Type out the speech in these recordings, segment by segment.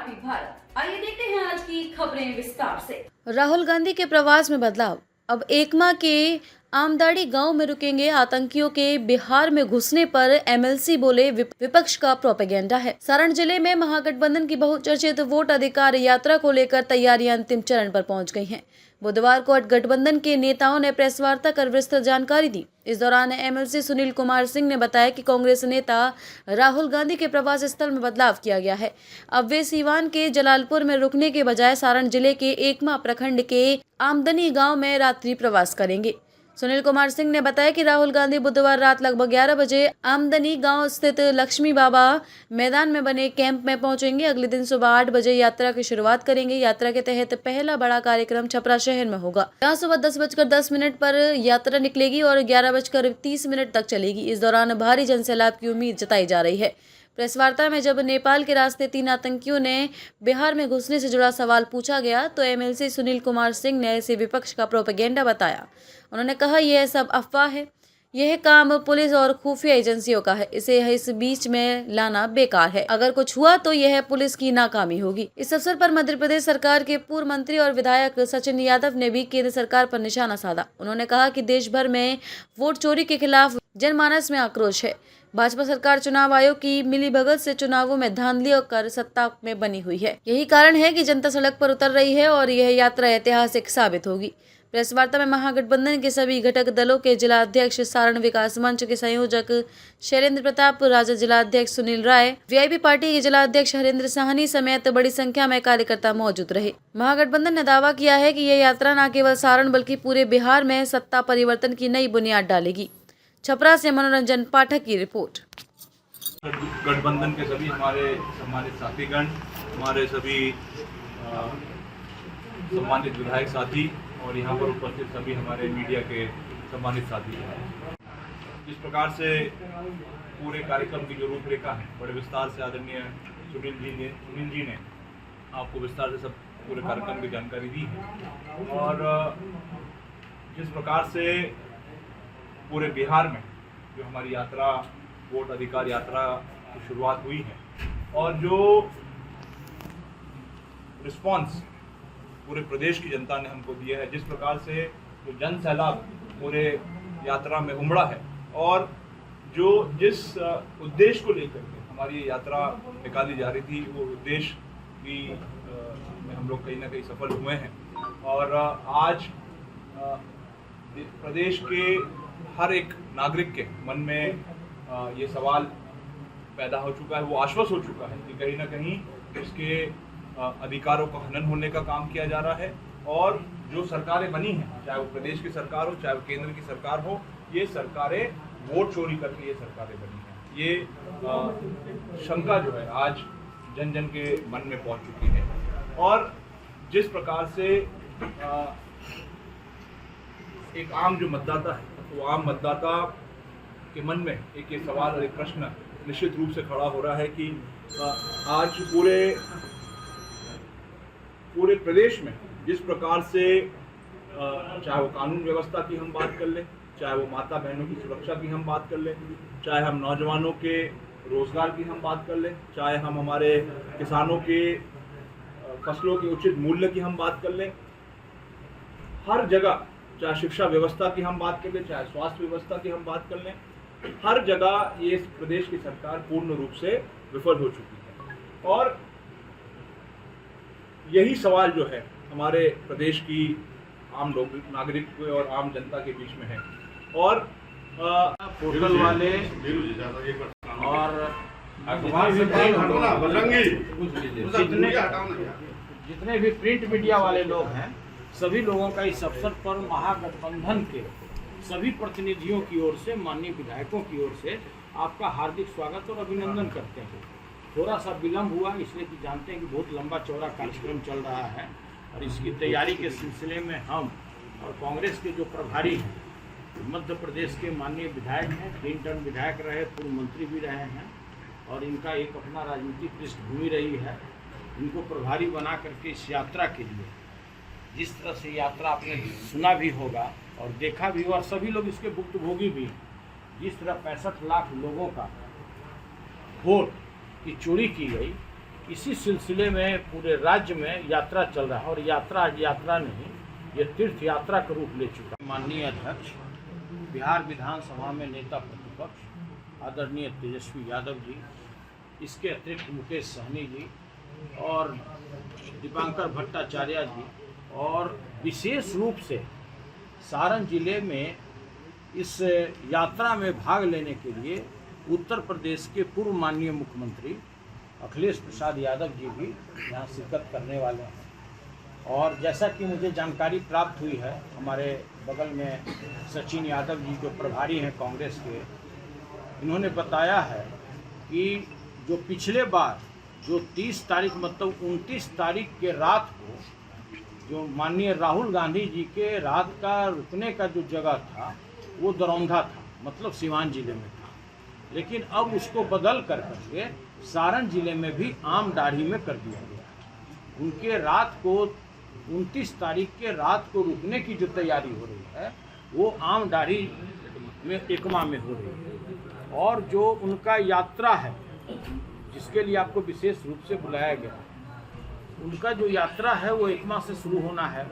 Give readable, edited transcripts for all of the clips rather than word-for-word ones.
व्यापी भारत। आइए देखते हैं आज की खबरें विस्तार से। राहुल गांधी के प्रवास में बदलाव। अब एकमा के आमदाड़ी गांव में रुकेंगे आतंकियों के बिहार में घुसने पर एमएलसी बोले विपक्ष का प्रोपेगेंडा है। सारण जिले में महागठबंधन की बहुचर्चित वोट अधिकार यात्रा को लेकर तैयारियां अंतिम चरण पर पहुंच गई हैं। बुधवार को गठबंधन के नेताओं ने प्रेस वार्ता कर विस्तृत जानकारी दी। इस दौरान एमएलसी सुनील कुमार सिंह ने बताया कि कांग्रेस नेता राहुल गांधी के प्रवास स्थल में बदलाव किया गया है। अब वे सीवान के जलालपुर में रुकने के बजाय सारण जिले के एकमा प्रखंड के आमदनी गांव में रात्रि प्रवास करेंगे। सुनील कुमार सिंह ने बताया कि राहुल गांधी बुधवार रात लगभग 11 बजे आमदनी गांव स्थित लक्ष्मी बाबा मैदान में बने कैंप में पहुंचेंगे। अगले दिन सुबह 8 बजे यात्रा की शुरुआत करेंगे। यात्रा के तहत पहला बड़ा कार्यक्रम छपरा शहर में होगा। यहाँ सुबह 10:10 पर यात्रा निकलेगी और 11:30 तक चलेगी। इस दौरान भारी जनसैलाब की उम्मीद जताई जा रही है। प्रेस वार्ता में जब नेपाल के रास्ते 3 आतंकियों ने बिहार में घुसने से जुड़ा सवाल पूछा गया तो एमएलसी सुनील कुमार सिंह ने इसे विपक्ष का प्रोपेगेंडा बताया। उन्होंने कहा, यह सब अफवाह है। यह काम पुलिस और खुफिया एजेंसियों का है। इसे इस बीच में लाना बेकार है। अगर कुछ हुआ तो यह पुलिस की नाकामी होगी। इस अवसर पर मध्य प्रदेश सरकार के पूर्व मंत्री और विधायक सचिन यादव ने भी केंद्र सरकार पर निशाना साधा। उन्होंने कहा कि देश भर में वोट चोरी के खिलाफ जनमानस में आक्रोश है। भाजपा सरकार चुनाव आयोग की मिलीभगत से चुनावों में धांधली कर सत्ता में बनी हुई है। यही कारण है कि जनता सड़क पर उतर रही है और यह यात्रा ऐतिहासिक साबित होगी। प्रेस वार्ता में महागठबंधन के सभी घटक दलों के जिला अध्यक्ष, सारण विकास मंच के संयोजक शैलेंद्र प्रताप, राजद जिला अध्यक्ष सुनील राय, वीआईपी पार्टी के जिला अध्यक्ष हरेंद्र साहनी समेत बड़ी संख्या में कार्यकर्ता मौजूद रहे। महागठबंधन ने दावा किया है कि यह यात्रा न केवल सारण बल्कि पूरे बिहार में सत्ता परिवर्तन की नई बुनियाद डालेगी। छपरा से मनोरंजन पाठक की रिपोर्ट। गठबंधन के सभी हमारे सम्मानित साथीगण, हमारे सभी सम्मानित विधायक साथी और यहाँ पर उपस्थित सभी हमारे मीडिया के सम्मानित साथी हैं। जिस प्रकार से पूरे कार्यक्रम की जो रूपरेखा है बड़े विस्तार से आदरणीय सुनील जी ने आपको विस्तार से सब पूरे कार्यक्रम की जानकारी दी है और जिस प्रकार से पूरे बिहार में जो हमारी यात्रा, वोट अधिकार यात्रा की शुरुआत हुई है और जो रिस्पांस पूरे प्रदेश की जनता ने हमको दिया है, जिस प्रकार से जो जन सैलाब पूरे यात्रा में उमड़ा है और जो जिस उद्देश्य को लेकर के हमारी ये यात्रा निकाली जा रही थी, वो उद्देश्य की में हम लोग कहीं ना कहीं सफल हुए हैं। और आज प्रदेश के हर एक नागरिक के मन में ये सवाल पैदा हो चुका है, वो आश्वस्त हो चुका है कि कहीं ना कहीं इसके अधिकारों का हनन होने का काम किया जा रहा है और जो सरकारें बनी हैं, चाहे वो प्रदेश की सरकार हो, चाहे वो केंद्र की सरकार हो, ये सरकारें वोट चोरी करके ये सरकारें बनी हैं। ये शंका जो है आज जन जन के मन में पहुंच चुकी है और जिस प्रकार से एक आम जो मतदाता है, तो आम मतदाता के मन में एक ये सवाल और एक प्रश्न निश्चित रूप से खड़ा हो रहा है कि आज पूरे प्रदेश में जिस प्रकार से चाहे वो कानून व्यवस्था की हम बात कर लें, चाहे वो माता बहनों की सुरक्षा की हम बात कर लें, चाहे हम नौजवानों के रोजगार की हम बात कर लें, चाहे हम हमारे किसानों के फसलों के उचित मूल्य की हम बात कर लें, हर जगह, चाहे शिक्षा व्यवस्था की हम बात कर लें, चाहे स्वास्थ्य व्यवस्था की हम बात कर लें, हर जगह ये प्रदेश की सरकार पूर्ण रूप से विफल हो चुकी है। और यही सवाल जो है हमारे प्रदेश की आम लोग, नागरिक और आम जनता के बीच में है और पोर्टल वाले और जितने भी प्रिंट मीडिया वाले लोग हैं, सभी लोगों का इस अवसर पर महागठबंधन के सभी प्रतिनिधियों की ओर से, माननीय विधायकों की ओर से आपका हार्दिक स्वागत और अभिनंदन करते हैं। थोड़ा सा विलम्ब हुआ इसलिए कि जानते हैं कि बहुत लंबा चौड़ा कार्यक्रम चल रहा है और इसकी तैयारी के सिलसिले में हम और कांग्रेस के जो प्रभारी हैं, मध्य प्रदेश के माननीय विधायक हैं, 3 टर्म विधायक रहे, पूर्व मंत्री भी रहे हैं और इनका एक अपना राजनीतिक पृष्ठभूमि रही है। इनको प्रभारी बना करके इस यात्रा के लिए, जिस तरह से यात्रा आपने सुना भी होगा और देखा भी होगा और सभी लोग इसके भुक्तभोगी भी, जिस तरह 65 लाख लोगों का वोट की चोरी की गई इसी सिलसिले में पूरे राज्य में यात्रा चल रहा है और यात्रा नहीं, ये तीर्थ यात्रा का रूप ले चुका है। माननीय अध्यक्ष, बिहार विधानसभा में नेता प्रतिपक्ष आदरणीय तेजस्वी यादव जी, इसके अतिरिक्त मुकेश सहनी जी और दीपांकर भट्टाचार्य जी, और विशेष रूप से सारण जिले में इस यात्रा में भाग लेने के लिए उत्तर प्रदेश के पूर्व माननीय मुख्यमंत्री अखिलेश प्रसाद यादव जी भी यहाँ शिरकत करने वाले हैं। और जैसा कि मुझे जानकारी प्राप्त हुई है, हमारे बगल में सचिन यादव जी जो प्रभारी हैं कांग्रेस के, इन्होंने बताया है कि जो पिछले बार जो 30 तारीख मतलब 29 तारीख के रात को जो माननीय राहुल गांधी जी के रात का रुकने का जो जगह था वो दरौंधा था, मतलब सीवान जिले में था, लेकिन अब उसको बदल करके सारण जिले में भी आमडाढ़ी में कर दिया गया। उनके रात को 29 तारीख के रात को रुकने की जो तैयारी हो रही है वो आमडाढ़ी में एकमा में हो रही है। और जो उनका यात्रा है जिसके लिए आपको विशेष रूप से बुलाया गया, उनका जो यात्रा है वो एकमा से शुरू होना है।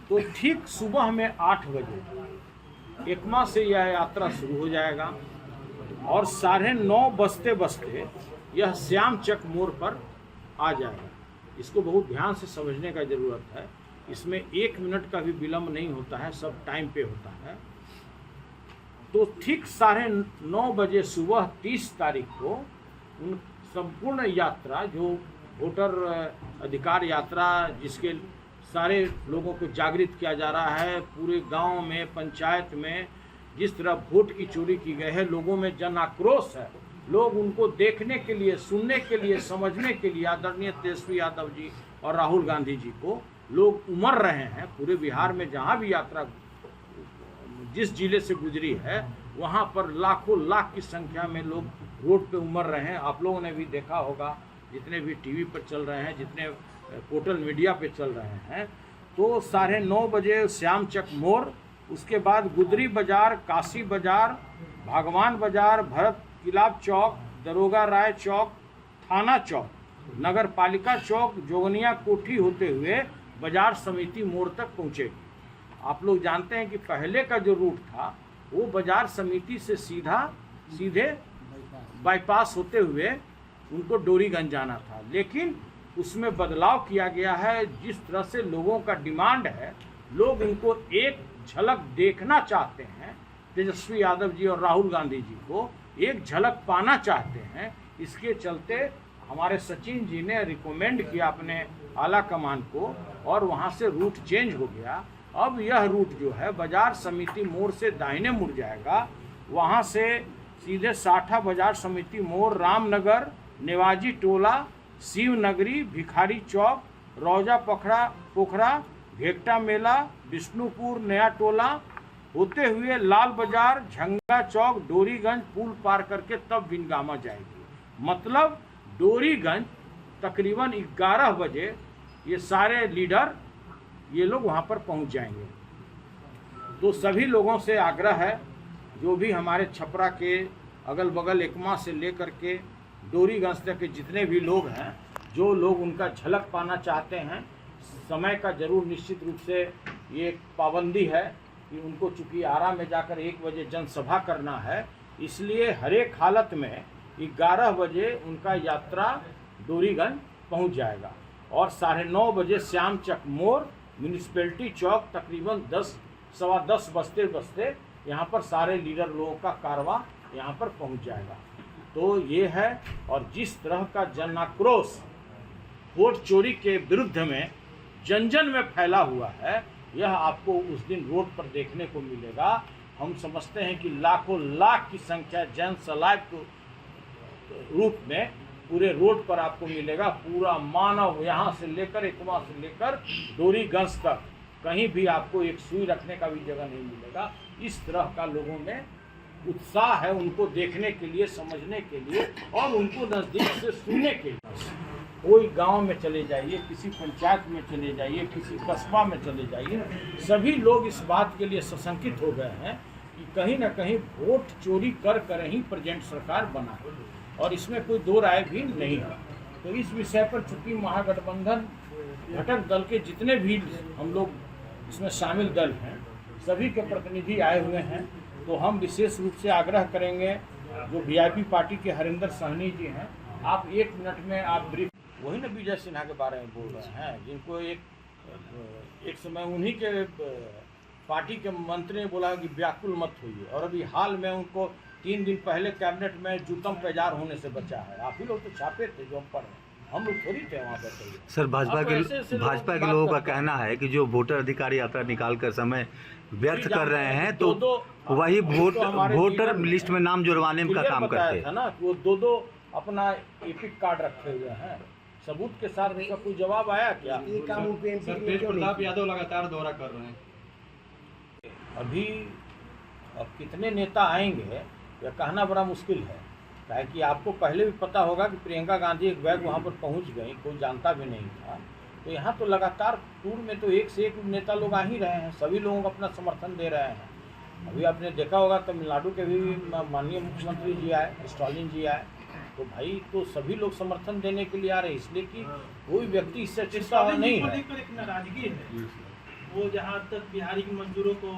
तो ठीक सुबह में 8 बजे एकमा से यह यात्रा शुरू हो जाएगा और 9:30 बजते बजते यह श्याम चक मोड़ पर आ जाएगा। इसको बहुत ध्यान से समझने का ज़रूरत है, इसमें 1 मिनट का भी विलम्ब नहीं होता है, सब टाइम पे होता है। तो ठीक 9:30 बजे सुबह 30 तारीख को उन संपूर्ण यात्रा जो वोटर अधिकार यात्रा, जिसके सारे लोगों को जागृत किया जा रहा है, पूरे गांव में पंचायत में जिस तरह वोट की चोरी की गई है, लोगों में जन आक्रोश है, लोग उनको देखने के लिए, सुनने के लिए, समझने के लिए आदरणीय तेजस्वी यादव जी और राहुल गांधी जी को लोग उमड़ रहे हैं। पूरे बिहार में जहां भी यात्रा जिस जिले से गुजरी है वहां पर लाखों लाख की संख्या में लोग रोड पे उमड़ रहे हैं। आप लोगों ने भी देखा होगा, जितने भी टीवी पर चल रहे हैं, जितने पोर्टल मीडिया पे चल रहे हैं। तो 9:30 बजे श्याम चक मोड़, उसके बाद गुदरी बाजार, काशी बाजार, भगवान बाजार, भरत किलाब चौक, दरोगा राय चौक, थाना चौक, नगर पालिका चौक, जोगनिया कोठी होते हुए बाजार समिति मोड़ तक पहुँचेगी। आप लोग जानते हैं कि पहले का जो रूट था वो बाजार समिति से सीधे बाईपास होते हुए उनको डोरीगंज जाना था, लेकिन उसमें बदलाव किया गया है। जिस तरह से लोगों का डिमांड है, लोग इनको एक झलक देखना चाहते हैं, तेजस्वी यादव जी और राहुल गांधी जी को एक झलक पाना चाहते हैं। इसके चलते हमारे सचिन जी ने रिकमेंड किया अपने आला कमान को और वहाँ से रूट चेंज हो गया। अब यह रूट जो है बाजार समिति मोड़ से दाहिने मुड़ जाएगा, वहाँ से सीधे साठा बाजार समिति मोड़, रामनगर, नेवाजी टोला, शिवनगरी, भिखारी चौक, रौजा पोखरा, घेकटा मेला, विष्णुपुर, नया टोला होते हुए लाल बाजार, झंगा चौक, डोरीगंज पुल पार करके तब विनगामा जाएगी। मतलब डोरीगंज तकरीबन 11 बजे ये सारे लीडर ये लोग वहाँ पर पहुँच जाएंगे। तो सभी लोगों से आग्रह है, जो भी हमारे छपरा के अगल बगल एकमा से लेकर के डोरीगंज तक के जितने भी लोग हैं, जो लोग उनका झलक पाना चाहते हैं, समय का जरूर निश्चित रूप से ये पाबंदी है कि उनको चूँकि आरा में जाकर 1 बजे जनसभा करना है, इसलिए हर एक हालत में 11 बजे उनका यात्रा डोरीगंज पहुंच जाएगा और 9:30 बजे श्याम चक मोड़, म्यूनिसिपैलिटी चौक तकरीबन 10-10 बजते यहाँ पर सारे लीडर लोगों का कारवां यहाँ पर पहुँच जाएगा। तो ये है, और जिस तरह का जन आक्रोश वोट चोरी के विरुद्ध में जन में फैला हुआ है, यह आपको उस दिन रोड पर देखने को मिलेगा। हम समझते हैं कि लाखों लाख की संख्या जन सलाब के रूप में पूरे रोड पर आपको मिलेगा। पूरा मानव यहाँ से लेकर एकमा से लेकर डोरीगंज तक कहीं भी आपको एक सुई रखने का भी जगह नहीं मिलेगा। इस तरह का लोगों में उत्साह है उनको देखने के लिए, समझने के लिए और उनको नज़दीक से सुनने के लिए। कोई गांव में चले जाइए, किसी पंचायत में चले जाइए, किसी कस्बा में चले जाइए, सभी लोग इस बात के लिए सशंकित हो गए हैं कि कहीं ना कहीं वोट चोरी कर ही प्रेजेंट सरकार बना है, और इसमें कोई दो राय भी नहीं है। तो इस विषय पर चूंकि महागठबंधन घटक दल के जितने भी हम लोग इसमें शामिल दल हैं सभी के प्रतिनिधि आए हुए हैं, तो हम विशेष रूप से आग्रह करेंगे जो वीआईपी पार्टी के हरिंदर सहनी जी हैं, आप 1 मिनट में आप ब्रीफ। वही ना विजय सिन्हा के बारे में बोल रहे हैं, जिनको एक समय उन्हीं के पार्टी के मंत्री ने बोला कि व्याकुल मत होइए, और अभी हाल में उनको 3 दिन पहले कैबिनेट में जूतम पेजार होने से बचा है। आप ही लोग तो छापे थे जो हम पढ़ रहे हैं, हम लोग थोड़ी थे वहाँ पर। सर भाजपा के लोगों का कहना है कि जो वोटर अधिकार यात्रा निकाल कर समय व्यर्थ कर रहे हैं तो वही वोटर लिस्ट में नाम जुड़वाने का काम करते हैं ना। वो दो अपना एपिक कार्ड रखे हुए हैं सबूत के साथ। उसका कोई जवाब आया क्या? तेज प्रताप यादव लगातार दौरा कर रहे हैं। अभी अब कितने नेता आएंगे यह कहना बड़ा मुश्किल है, क्या कि आपको पहले भी पता होगा कि प्रियंका गांधी एक बैग वहाँ पर पहुँच गई, कोई जानता भी नहीं था। तो यहाँ तो लगातार टूर में तो एक से एक नेता लोग आ ही रहे हैं, सभी लोगों को अपना समर्थन दे रहे हैं। अभी आपने देखा होगा तमिलनाडु के भी माननीय मुख्यमंत्री जी आए, स्टालिन जी आए, तो भाई तो सभी लोग समर्थन देने के लिए आ रहे हैं, इसलिए कि कोई व्यक्ति इससे चिंता नहीं है। एक नाराजगी है वो जहाँ तक बिहारी के मजदूरों को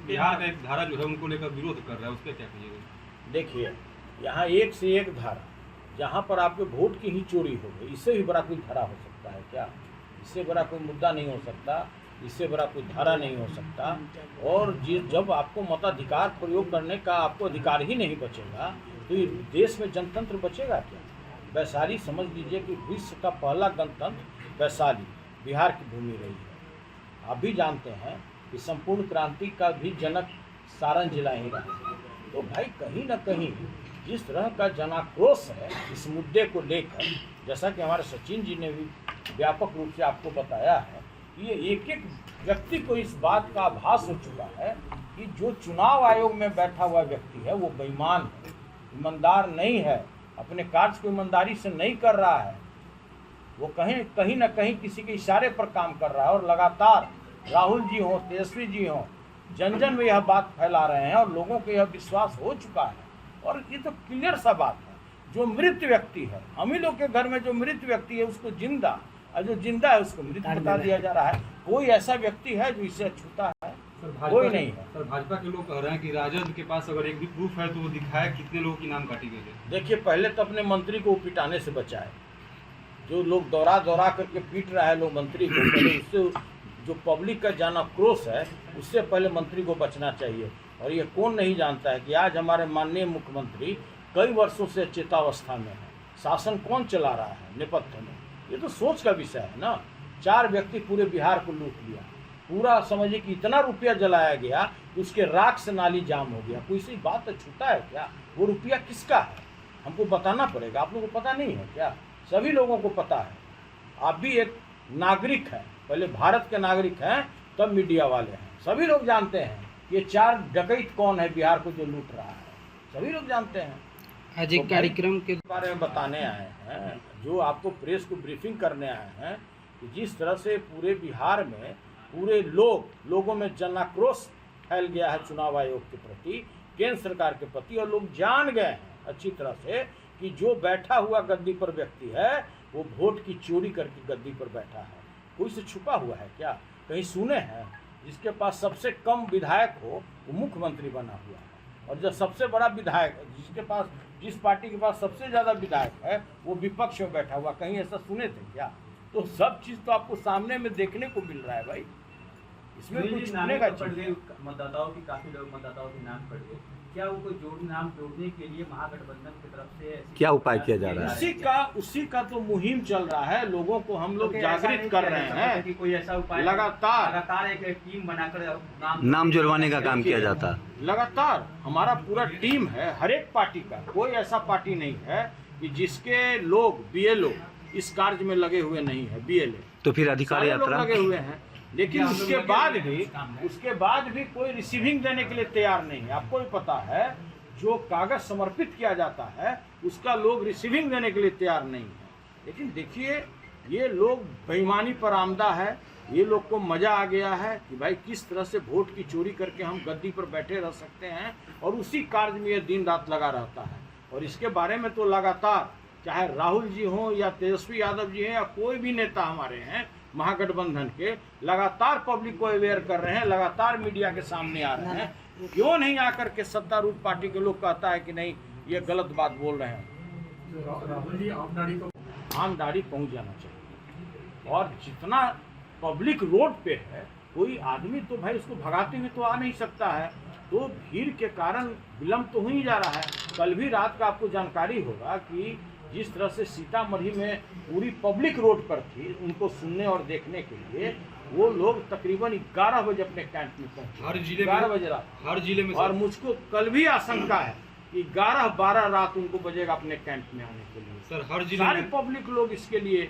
बिहार का एक धारा जो है उनको लेकर विरोध कर रहा है, उसके क्या कहिएगा? देखिए यहाँ एक से एक धारा, जहाँ पर आपके वोट की ही चोरी हो गई, इससे भी बड़ा कोई धारा हो सकता है क्या? इससे बड़ा कोई मुद्दा नहीं हो सकता, इससे बड़ा कोई धारा नहीं हो सकता। और जब आपको मताधिकार प्रयोग करने का आपको अधिकार ही नहीं बचेगा तो ये देश में जनतंत्र बचेगा क्या? वैशाली समझ लीजिए कि विश्व का पहला गणतंत्र वैशाली बिहार की भूमि रही है। आप भी जानते हैं कि संपूर्ण क्रांति का भी जनक सारण जिला ही रहा है। तो भाई कहीं ना कहीं जिस तरह का जनाक्रोश है इस मुद्दे को लेकर, जैसा कि हमारे सचिन जी ने भी व्यापक रूप से आपको बताया है, ये एक एक व्यक्ति को इस बात का आभास हो चुका है कि जो चुनाव आयोग में बैठा हुआ व्यक्ति है वो बेईमान है, ईमानदार नहीं है, अपने कार्य को ईमानदारी से नहीं कर रहा है, वो कहीं ना कहीं किसी के इशारे पर काम कर रहा है। और लगातार राहुल जी हों, तेजस्वी जी हों, जन में यह बात फैला रहे हैं और लोगों को यह विश्वास हो चुका है। और ये तो क्लियर सा बात है, जो मृत व्यक्ति है, हम ही लोग के घर में जो मृत व्यक्ति है उसको जिंदा, और जो जिंदा है उसको मृत बता दिया जा रहा है। कोई ऐसा व्यक्ति है जो इसे छूता है? कोई नहीं है। सर भाजपा के लोग कह रहे हैं कि राजद के पास अगर एक भी प्रूफ है तो वो दिखाए कितने लोगों की नाम काटी गई है। देखिए पहले तो अपने मंत्री को पिटाने से बचाए, जो लोग दौरा करके पीट रहा है लोग मंत्री को, पहले उससे जो पब्लिक का जाना क्रोश है उससे पहले मंत्री को बचना चाहिए। और ये कौन नहीं जानता है कि आज हमारे माननीय मुख्यमंत्री कई वर्षों से चेतावस्था में है, शासन कौन चला रहा है नेपथ्य में, ये तो सोच का विषय है ना। 4 व्यक्ति पूरे बिहार को लूट लिया, पूरा समझिए कि इतना रुपया जलाया गया कि उसके राख से नाली जाम हो गया। कोई सी बात तो छूटा है क्या? वो रुपया किसका है हमको बताना पड़ेगा। आप लोगों को पता नहीं है क्या? सभी लोगों को पता है। आप भी एक नागरिक हैं, पहले भारत के नागरिक हैं तब मीडिया वाले हैं। सभी लोग जानते हैं ये 4 डकैत कौन है बिहार को जो लूट रहा है, सभी लोग जानते हैं। आज एक कार्यक्रम के बारे में बताने आए हैं, जो आपको प्रेस को ब्रीफिंग करने आए हैं कि जिस तरह से पूरे बिहार में पूरे लोगों में जनाक्रोश फैल गया है चुनाव आयोग के प्रति, केंद्र सरकार के प्रति, और लोग जान गए हैं अच्छी तरह से कि जो बैठा हुआ गद्दी पर व्यक्ति है वो वोट की चोरी करके गद्दी पर बैठा है। कोई से छुपा हुआ है क्या? कहीं सुने हैं? जिसके पास सबसे कम विधायक हो वो मुख्यमंत्री बना हुआ है, और जब सबसे बड़ा विधायक जिस पार्टी के पास सबसे ज़्यादा विधायक है वो विपक्ष में बैठा हुआ, कहीं ऐसा सुने थे क्या? तो सब चीज़ तो आपको सामने में देखने को मिल रहा है भाई, इसमें कुछ छुपने का चीज़। मतदाताओं की काफी लोग मतदाताओं के नाम पड़ गए, क्या वो कोई नाम जोड़ने के लिए महागठबंधन की तरफ से क्या उपाय किया जा रहा है? उसी का तो मुहिम चल रहा है, लोगों को हम लोग जागृत कर रहे हैं कि कोई ऐसा उपाय लगातार एक टीम बनाकर नाम जुड़वाने का काम किया जाता है। लगातार हमारा पूरा टीम है, हर एक पार्टी का, कोई ऐसा पार्टी नहीं है कि जिसके लोग BLO इस कार्य में लगे हुए नहीं है। BLA तो फिर अधिकार यात्रा लगे हुए हैं, लेकिन उसके बाद भी कोई रिसीविंग देने के लिए तैयार नहीं है। आपको भी पता है जो कागज समर्पित किया जाता है उसका लोग रिसीविंग देने के लिए तैयार नहीं है। लेकिन देखिए ये लोग बेईमानी पर आमदा है, ये लोग को मजा आ गया है कि भाई किस तरह से वोट की चोरी करके हम गद्दी पर बैठे रह सकते हैं, और उसी कार्य में ये दिन रात लगा रहता है। और इसके बारे में तो लगातार चाहे राहुल जी हों या तेजस्वी यादव जी हैं या कोई भी नेता हमारे हैं महागठबंधन के, लगातार पब्लिक को अवेयर कर रहे हैं, लगातार मीडिया के सामने आ रहे हैं। क्यों नहीं आकर के सत्तारूढ़ पार्टी के लोग कहता है कि नहीं ये गलत बात बोल रहे हैं। राहुल जी आम दाढ़ी पहुंच जाना चाहिए। और जितना पब्लिक रोड पे है, कोई आदमी तो भाई उसको भगाते हुए तो आ नहीं सकता है, तो भीड़ के कारण विलम्ब तो हो ही जा रहा है। कल भी रात का आपको जानकारी होगा कि जिस तरह से सीतामढ़ी में पूरी पब्लिक रोड पर थी उनको सुनने और देखने के लिए, वो लोग तकरीबन 11 बजे अपने कैंप में पहुंचे। हर जिले में 11 बजे रात, हर जिले में और मुझको कल भी आशंका है कि 11-12 रात उनको बजेगा अपने कैंप में आने के लिए। सर हर जिले सारे में पब्लिक लोग इसके लिए